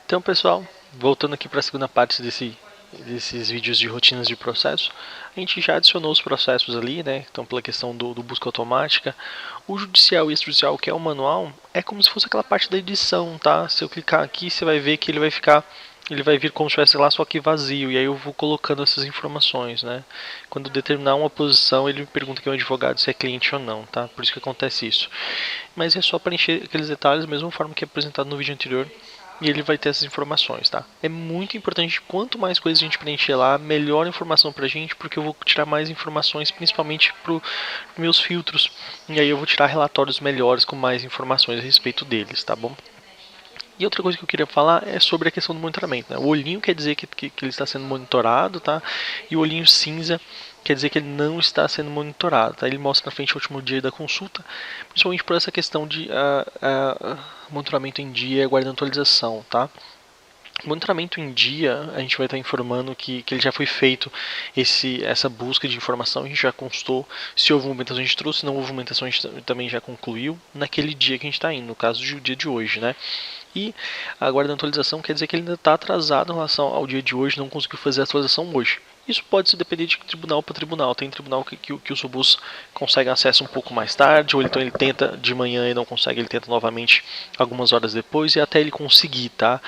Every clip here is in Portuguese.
Então, pessoal, voltando aqui para a segunda parte desses vídeos de rotinas de processo, a gente já adicionou os processos ali, né? Então, pela questão do busca automática. O judicial e extrajudicial, que é o manual, é como se fosse aquela parte da edição, tá? Se eu clicar aqui, você vai ver que ele vai vir como se estivesse lá, só que vazio, e aí eu vou colocando essas informações, né? Quando determinar uma posição, ele me pergunta que é um advogado se é cliente ou não, tá? Por isso que acontece isso. Mas é só preencher aqueles detalhes da mesma forma que é apresentado no vídeo anterior, e ele vai ter essas informações, tá? É muito importante, quanto mais coisas a gente preencher lá, melhor informação pra gente, porque eu vou tirar mais informações, principalmente para meus filtros, e aí eu vou tirar relatórios melhores com mais informações a respeito deles, tá bom? E outra coisa que eu queria falar é sobre a questão do monitoramento, né? O olhinho quer dizer que ele está sendo monitorado, tá? E o olhinho cinza quer dizer que ele não está sendo monitorado, tá? Ele mostra na frente o último dia da consulta, principalmente por essa questão de monitoramento em dia e aguardando atualização, tá? Monitoramento em dia, a gente vai estar informando que ele já foi feito essa busca de informação, a gente já constou. Se houve movimentação, a gente trouxe, se não houve movimentação, a gente também já concluiu naquele dia que a gente está indo, no caso do dia de hoje, né? E aguardando atualização quer dizer que ele ainda está atrasado em relação ao dia de hoje, não conseguiu fazer a atualização hoje. Isso pode se depender de tribunal para tribunal. Tem tribunal que os robôs conseguem acesso um pouco mais tarde, ou então ele tenta de manhã e não consegue, ele tenta novamente algumas horas depois e até ele conseguir, tá?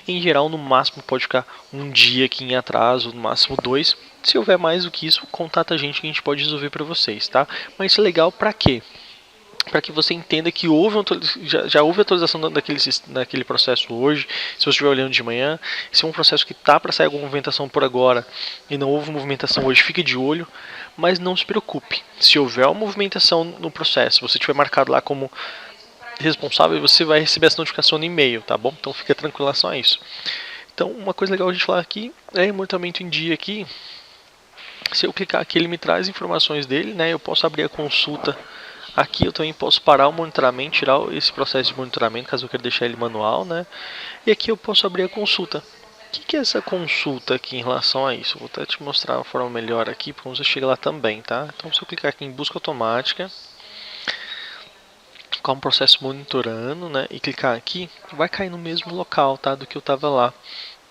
Em geral, no máximo pode ficar um dia aqui em atraso, no máximo 2. Se houver mais do que isso, contata a gente que a gente pode resolver para vocês, tá? Mas isso é legal para quê? Para que você entenda que já houve atualização daquele processo hoje, se você estiver olhando de manhã. Se é um processo que está para sair alguma movimentação por agora e não houve movimentação hoje, fique de olho, mas não se preocupe. Se houver uma movimentação no processo, você tiver marcado lá como responsável, você vai receber essa notificação no e-mail, tá bom? Então fica tranquilo em relação a isso. Então, uma coisa legal a gente falar aqui é monitoramento em dia aqui. Se eu clicar aqui, ele me traz informações dele, né? Eu posso abrir a consulta. Aqui eu também posso parar o monitoramento, tirar esse processo de monitoramento, caso eu queira deixar ele manual, né? E aqui eu posso abrir a consulta. O que é essa consulta aqui em relação a isso? Vou até te mostrar uma forma melhor aqui, para você chegar lá também, tá? Então se eu clicar aqui em busca automática, colocar um processo monitorando, né? E clicar aqui, vai cair no mesmo local, tá? Do que eu estava lá.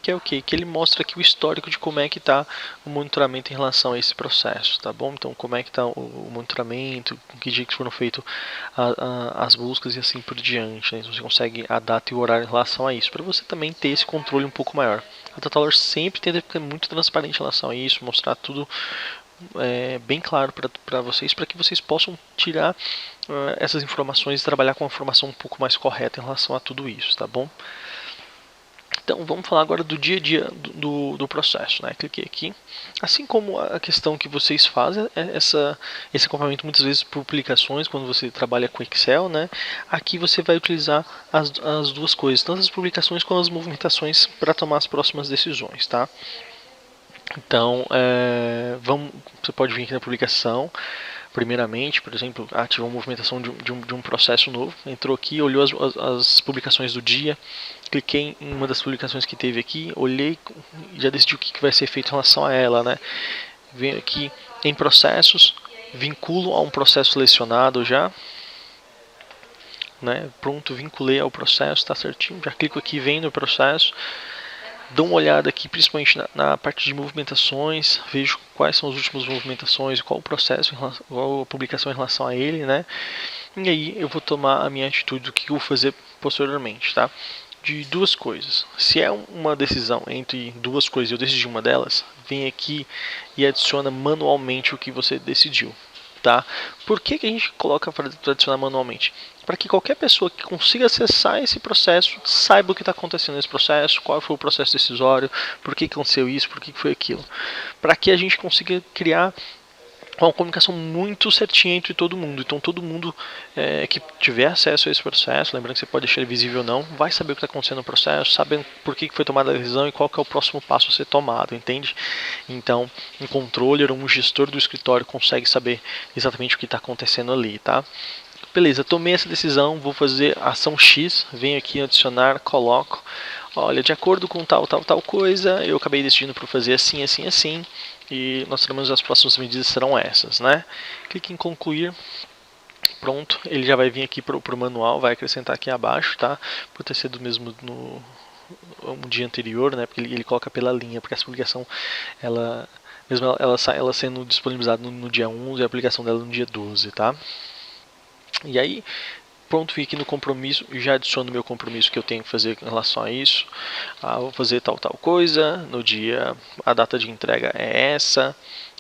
Que é o que? Que ele mostra aqui o histórico de como é que está o monitoramento em relação a esse processo, tá bom? Então, como é que está o monitoramento, com que dia que foram feitas as buscas e assim por diante, né? Então, você consegue a data e o horário em relação a isso, para você também ter esse controle um pouco maior. A Datalor sempre tenta ser muito transparente em relação a isso, mostrar tudo bem claro para vocês, para que vocês possam tirar essas informações e trabalhar com uma informação um pouco mais correta em relação a tudo isso, tá bom? Então vamos falar agora do dia a dia do processo, né? Cliquei aqui. Assim como a questão que vocês fazem, esse acompanhamento muitas vezes por publicações, quando você trabalha com Excel, né? Aqui você vai utilizar as duas coisas, tanto as publicações quanto as movimentações para tomar as próximas decisões, tá? Então, você pode vir aqui na publicação. Primeiramente, por exemplo, ativou a movimentação de um processo novo, entrou aqui, olhou as publicações do dia, cliquei em uma das publicações que teve aqui, olhei e já decidi o que vai ser feito em relação a ela, né? Venho aqui em processos, vinculo a um processo selecionado já, né? Pronto, vinculei ao processo, está certinho, já clico aqui, vem no processo. Dou uma olhada aqui, principalmente na parte de movimentações, vejo quais são as últimas movimentações, qual o processo, qual a publicação em relação a ele, né? E aí eu vou tomar a minha atitude do que eu vou fazer posteriormente, tá? De duas coisas. Se é uma decisão entre duas coisas e eu decidi uma delas, vem aqui e adiciona manualmente o que você decidiu. Tá? Por que a gente coloca para adicionar manualmente? Para que qualquer pessoa que consiga acessar esse processo saiba o que está acontecendo nesse processo, qual foi o processo decisório, por que aconteceu isso, por que foi aquilo. Para que a gente consiga criar uma comunicação muito certinha entre todo mundo. Então todo mundo que tiver acesso a esse processo, lembrando que você pode deixar ele visível ou não, vai saber o que está acontecendo no processo, sabendo por que foi tomada a decisão e qual que é o próximo passo a ser tomado, entende? Então um controller ou um gestor do escritório consegue saber exatamente o que está acontecendo ali, tá? Beleza, tomei essa decisão, vou fazer ação X, venho aqui em adicionar, coloco, olha, de acordo com tal coisa, eu acabei decidindo por fazer assim, assim, assim, e nós sabemos as próximas medidas serão essas, né? Clique em concluir, pronto, ele já vai vir aqui para o manual, vai acrescentar aqui abaixo, tá? Por ter sido mesmo um dia anterior, né? Porque ele coloca pela linha, porque essa publicação, ela mesmo ela sendo disponibilizada no dia 11, a aplicação dela no dia 12, tá? E aí, pronto, fico aqui no compromisso, já adiciono meu compromisso que eu tenho que fazer em relação a isso. Vou fazer tal coisa, no dia, a data de entrega é essa.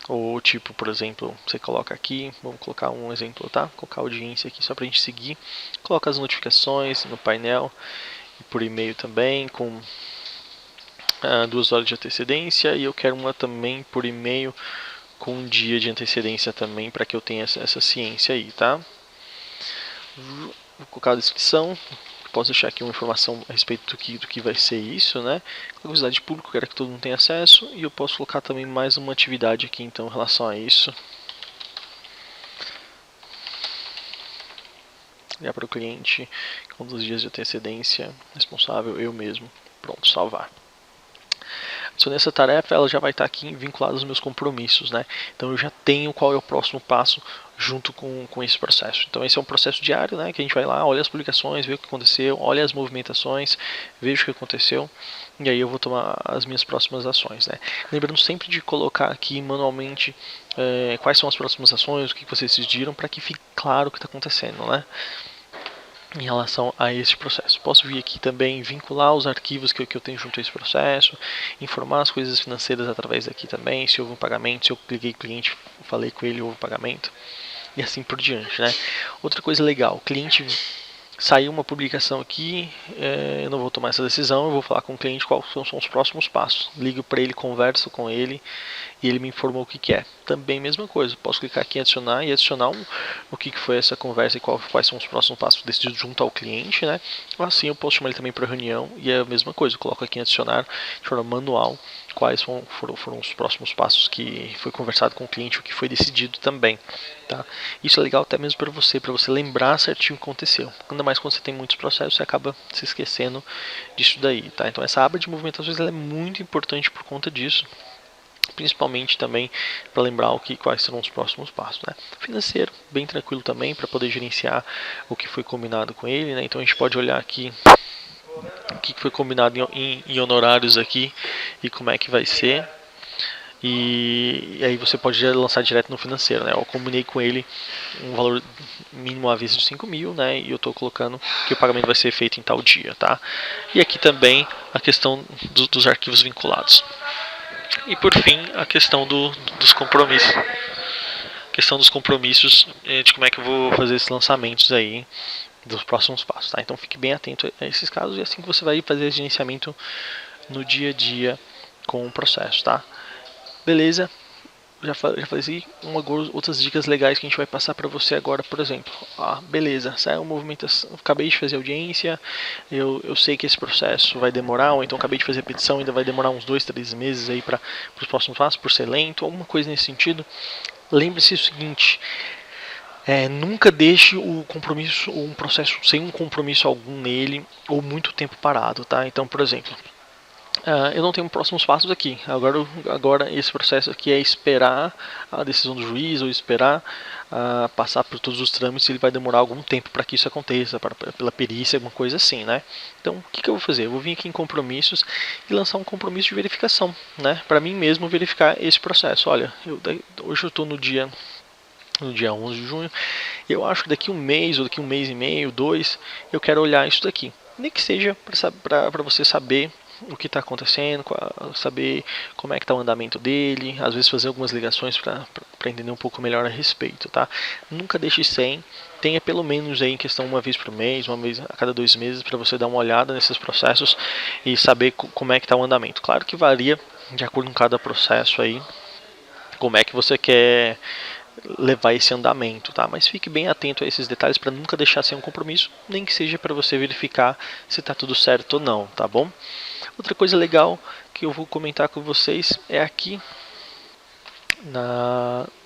Ou tipo, por exemplo, você coloca aqui, vamos colocar um exemplo, tá? Colocar a audiência aqui só pra gente seguir. Coloca as notificações no painel e por e-mail também, com 2 horas de antecedência. E eu quero uma também por e-mail com um dia de antecedência também, para que eu tenha essa ciência aí, tá? Vou colocar a descrição. Posso deixar aqui uma informação a respeito do que vai ser isso, né? Curiosidade de público, quero que todo mundo tenha acesso. E eu posso colocar também mais uma atividade aqui, então, em relação a isso. Ligar para o cliente com 2 dias de antecedência, responsável, eu mesmo. Pronto, salvar. Adicionei essa tarefa, ela já vai estar aqui vinculada aos meus compromissos, né? Então eu já tenho qual é o próximo passo junto com esse processo. Então esse é um processo diário, né? Que a gente vai lá, olha as publicações, vê o que aconteceu, olha as movimentações, veja o que aconteceu. E aí eu vou tomar as minhas próximas ações, né? Lembrando sempre de colocar aqui manualmente quais são as próximas ações, o que vocês decidiram, para que fique claro o que está acontecendo, né? Em relação a esse processo. Posso vir aqui também vincular os arquivos que eu tenho junto a esse processo, informar as coisas financeiras através daqui também, se houve um pagamento, se eu cliquei cliente, falei com ele, houve um pagamento, e assim por diante, né? Outra coisa legal, o cliente saiu uma publicação aqui, eu não vou tomar essa decisão, eu vou falar com o cliente quais são os próximos passos. Ligo para ele, converso com ele e ele me informou o que é. Também mesma coisa, posso clicar aqui em adicionar e adicionar o que foi essa conversa e quais são os próximos passos decididos junto ao cliente, né? Assim eu posso chamar ele também para reunião e é a mesma coisa, eu coloco aqui em adicionar de forma manual quais foram os próximos passos que foi conversado com o cliente, o que foi decidido também, tá? Isso é legal até mesmo para você lembrar certinho o que aconteceu. Ainda mais quando você tem muitos processos, você acaba se esquecendo disso daí, tá? Então essa aba de movimentações ela é muito importante por conta disso, principalmente também para lembrar quais serão os próximos passos, né? Financeiro, bem tranquilo também para poder gerenciar o que foi combinado com ele, né? Então a gente pode olhar aqui o que foi combinado em honorários aqui e como é que vai ser. E aí você pode lançar direto no financeiro, né? Eu combinei com ele um valor mínimo à vista de 5 mil, né? E eu estou colocando que o pagamento vai ser feito em tal dia, tá? E aqui também a questão dos arquivos vinculados. E por fim, a questão dos compromissos. Questão dos compromissos, de como é que eu vou fazer esses lançamentos aí dos próximos passos, tá? Então fique bem atento a esses casos e assim que você vai fazer gerenciamento no dia a dia com o processo, tá? Beleza? Já falei assim, outras dicas legais que a gente vai passar para você agora, por exemplo. Beleza, saiu movimentação, acabei de fazer audiência, eu sei que esse processo vai demorar, ou então acabei de fazer petição, ainda vai demorar uns 2, 3 meses aí para os próximos passos, por ser lento, alguma coisa nesse sentido. Lembre-se o seguinte, nunca deixe o compromisso ou um processo sem um compromisso algum nele ou muito tempo parado, tá? Então, por exemplo, eu não tenho próximos passos aqui. Agora esse processo aqui é esperar a decisão do juiz ou esperar passar por todos os trâmites. Ele vai demorar algum tempo para que isso aconteça, pela perícia, alguma coisa assim, né? Então, o que eu vou fazer? Eu vou vir aqui em compromissos e lançar um compromisso de verificação, né? Para mim mesmo verificar esse processo. Olha, hoje eu estou no dia 11 de junho, eu acho que daqui um mês ou daqui um mês e meio, 2, eu quero olhar isso daqui. Nem que seja para você saber o que está acontecendo, saber como é que está o andamento dele, às vezes fazer algumas ligações para entender um pouco melhor a respeito, tá? Nunca deixe sem, tenha pelo menos aí em questão uma vez por mês, uma vez a cada 2 meses, para você dar uma olhada nesses processos e saber como é que está o andamento. Claro que varia de acordo com cada processo aí, como é que você quer levar esse andamento, tá? Mas fique bem atento a esses detalhes para nunca deixar sem um compromisso, nem que seja para você verificar se está tudo certo ou não, tá bom? Outra coisa legal que eu vou comentar com vocês é aqui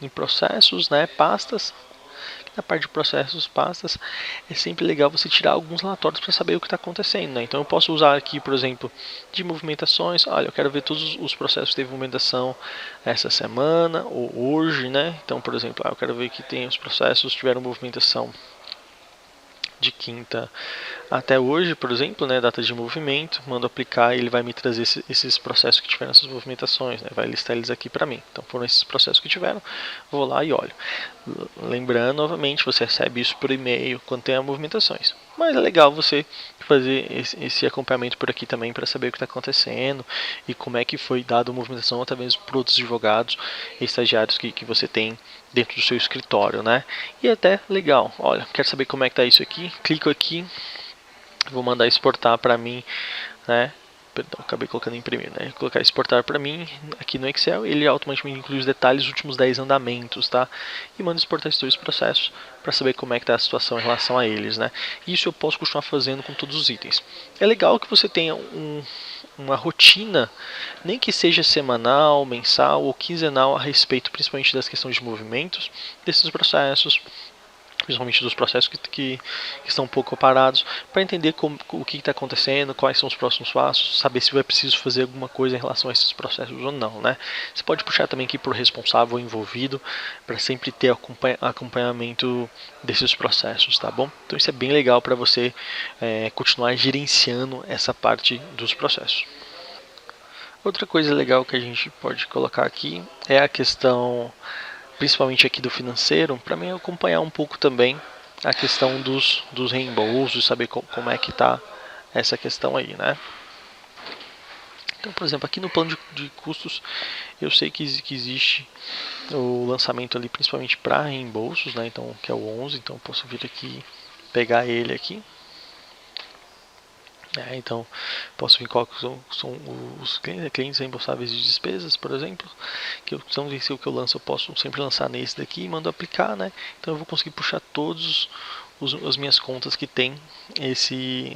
em processos, né, pastas. Na parte de processos, pastas, é sempre legal você tirar alguns relatórios para saber o que está acontecendo, né? Então eu posso usar aqui, por exemplo, de movimentações. Olha, eu quero ver todos os processos que teve movimentação essa semana ou hoje, né? Então, por exemplo, eu quero ver que tem os processos que tiveram movimentação de quinta até hoje, por exemplo, né, data de movimento, mando aplicar e ele vai me trazer esses processos que tiveram essas movimentações, né, vai listar eles aqui para mim. Então foram esses processos que tiveram, vou lá e olho. Lembrando, novamente, você recebe isso por e-mail quando tem as movimentações. Mas é legal você fazer esse acompanhamento por aqui também para saber o que está acontecendo e como é que foi dada a movimentação através por outros advogados e estagiários que você tem dentro do seu escritório, né? E é até legal, olha, quero saber como é que está isso aqui, clico aqui, vou mandar exportar para mim, né? Perdão, acabei colocando imprimir, né? Vou colocar exportar para mim aqui no Excel, ele automaticamente inclui os detalhes dos últimos 10 andamentos, tá? E manda exportar esses dois processos para saber como é que está a situação em relação a eles, né? Isso eu posso continuar fazendo com todos os itens. É legal que você tenha uma rotina, nem que seja semanal, mensal ou quinzenal a respeito, principalmente das questões de movimentos desses processos, principalmente dos processos que estão um pouco parados, para entender o que está acontecendo, quais são os próximos passos, saber se vai preciso fazer alguma coisa em relação a esses processos ou não, né? Você pode puxar também aqui por responsável envolvido, para sempre ter acompanhamento desses processos, tá bom? Então isso é bem legal para você continuar gerenciando essa parte dos processos. Outra coisa legal que a gente pode colocar aqui é a questão, principalmente aqui do financeiro, para mim acompanhar um pouco também a questão dos reembolsos, saber como é que está essa questão aí, né? Então, por exemplo, aqui no plano de custos, eu sei que existe o lançamento ali principalmente para reembolsos, né? Então, que é o 11, então eu posso vir aqui, pegar ele aqui. Então, posso vir quais são os clientes reembolsáveis de despesas, por exemplo, que são o que eu lanço, eu posso sempre lançar nesse daqui e mando aplicar, né? Então eu vou conseguir puxar todos as minhas contas que tem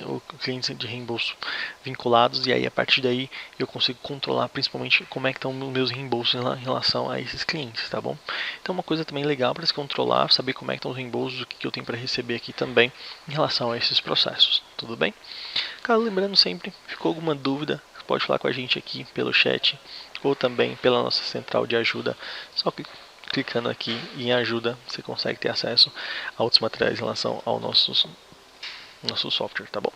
o cliente de reembolso vinculados, e aí a partir daí eu consigo controlar principalmente como é que estão os meus reembolsos em relação a esses clientes, tá bom? Então uma coisa também legal para se controlar, saber como é que estão os reembolsos, o que eu tenho para receber aqui também em relação a esses processos, tudo bem? Cara, lembrando sempre, ficou alguma dúvida, pode falar com a gente aqui pelo chat ou também pela nossa central de ajuda, só clicando aqui em ajuda, você consegue ter acesso a outros materiais em relação ao nosso software, tá bom?